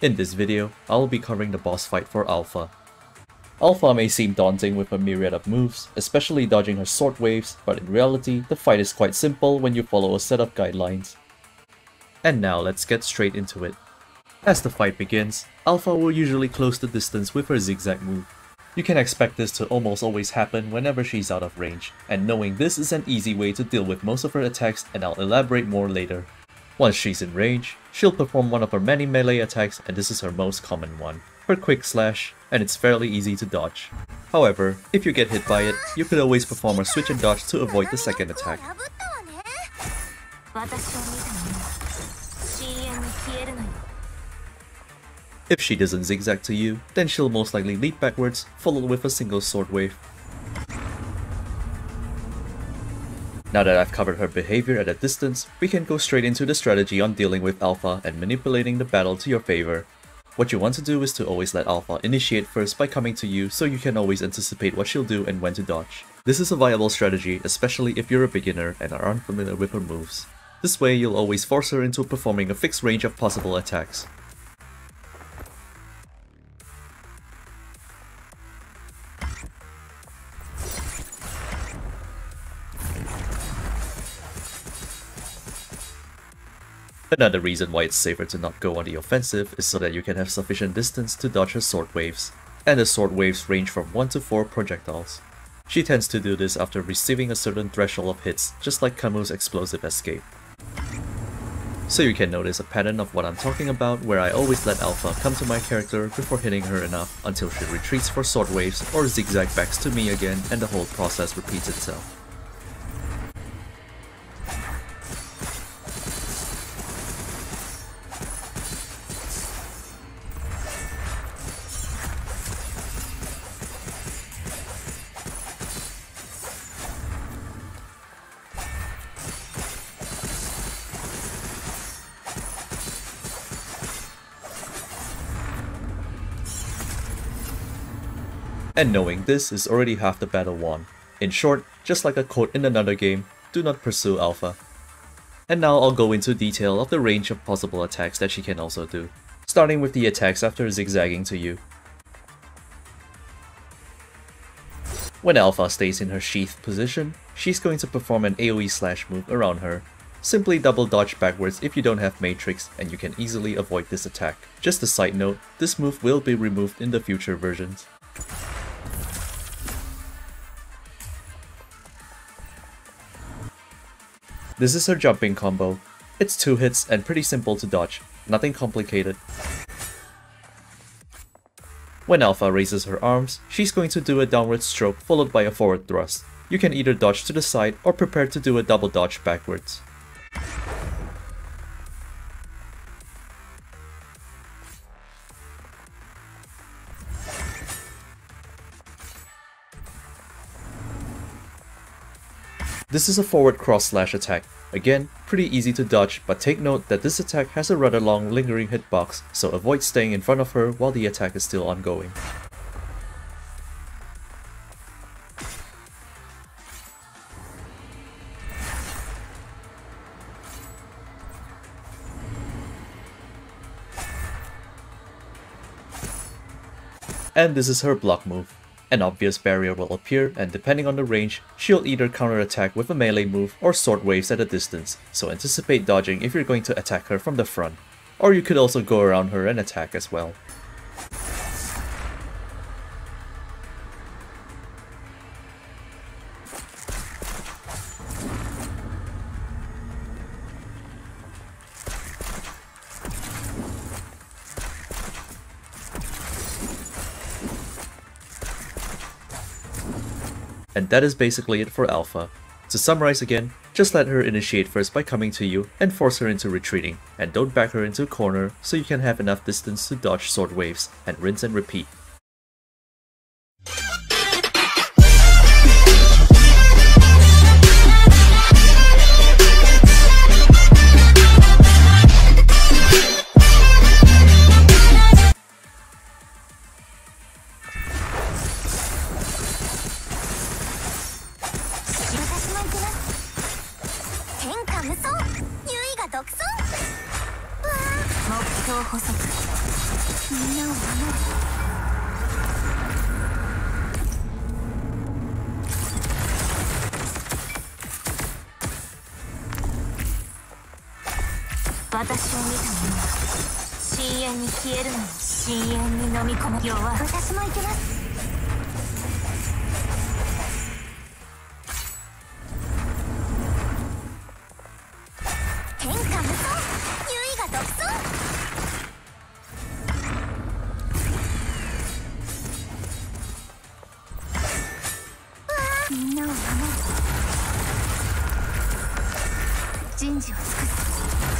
In this video, I will be covering the boss fight for Alpha. Alpha may seem daunting with a myriad of moves, especially dodging her sword waves, but in reality, the fight is quite simple when you follow a set of guidelines. And now let's get straight into it. As the fight begins, Alpha will usually close the distance with her zigzag move. You can expect this to almost always happen whenever she's out of range, and knowing this is an easy way to deal with most of her attacks, and I'll elaborate more later. Once she's in range, she'll perform one of her many melee attacks, and this is her most common one, her quick slash, and it's fairly easy to dodge. However, if you get hit by it, you could always perform a switch and dodge to avoid the second attack. If she doesn't zigzag to you, then she'll most likely leap backwards, followed with a single sword wave. Now that I've covered her behavior at a distance, we can go straight into the strategy on dealing with Alpha and manipulating the battle to your favor. What you want to do is to always let Alpha initiate first by coming to you, so you can always anticipate what she'll do and when to dodge. This is a viable strategy, especially if you're a beginner and are unfamiliar with her moves. This way you'll always force her into performing a fixed range of possible attacks. Another reason why it's safer to not go on the offensive is so that you can have sufficient distance to dodge her sword waves, and the sword waves range from 1 to 4 projectiles. She tends to do this after receiving a certain threshold of hits, just like Camus' explosive escape. So you can notice a pattern of what I'm talking about, where I always let Alpha come to my character before hitting her enough until she retreats for sword waves or zigzag backs to me again, and the whole process repeats itself. And knowing this is already half the battle won. In short, just like a quote in another game, do not pursue Alpha. And now I'll go into detail of the range of possible attacks that she can also do, starting with the attacks after zigzagging to you. When Alpha stays in her sheath position, she's going to perform an AoE slash move around her. Simply double dodge backwards if you don't have Matrix, and you can easily avoid this attack. Just a side note, this move will be removed in the future versions. This is her jumping combo. It's 2 hits and pretty simple to dodge, nothing complicated. When Alpha raises her arms, she's going to do a downward stroke followed by a forward thrust. You can either dodge to the side or prepare to do a double dodge backwards. This is a forward cross slash attack. Again, pretty easy to dodge, but take note that this attack has a rather long lingering hitbox, so avoid staying in front of her while the attack is still ongoing. And this is her block move. An obvious barrier will appear, and depending on the range, she'll either counterattack with a melee move or sword waves at a distance, so anticipate dodging if you're going to attack her from the front. Or you could also go around her and attack as well. And that is basically it for Alpha. To summarize again, just let her initiate first by coming to you and force her into retreating, and don't back her into a corner so you can have enough distance to dodge sword waves, and rinse and repeat. みんなを守る。私を見た者は深淵に消えるのに深淵に飲み込む。弱い。私も行けます。天下無双、優位が独走。みんなを守る。人事を尽くす。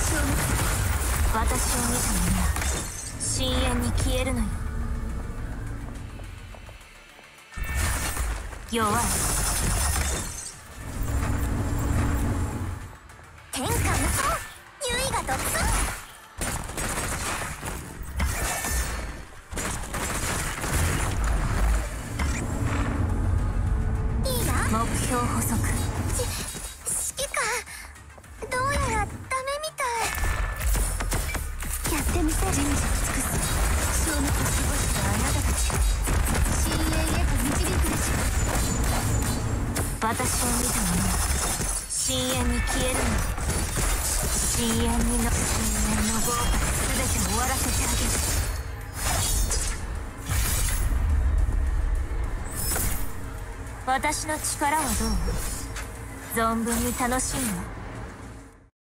消滅。私を見た者は深淵に消えるのよ。弱い。天下無双、優位が独走。いいな。目標補足。指揮官、どうやらダメみたい。やってみせる。人事を尽くす。消滅しぼしたあなたたちを深淵へと導くでしょう。私を見た者は深淵に消えるの。深淵の豪華で全て終わらせてあげる。私の力はどう？存分に楽しいの。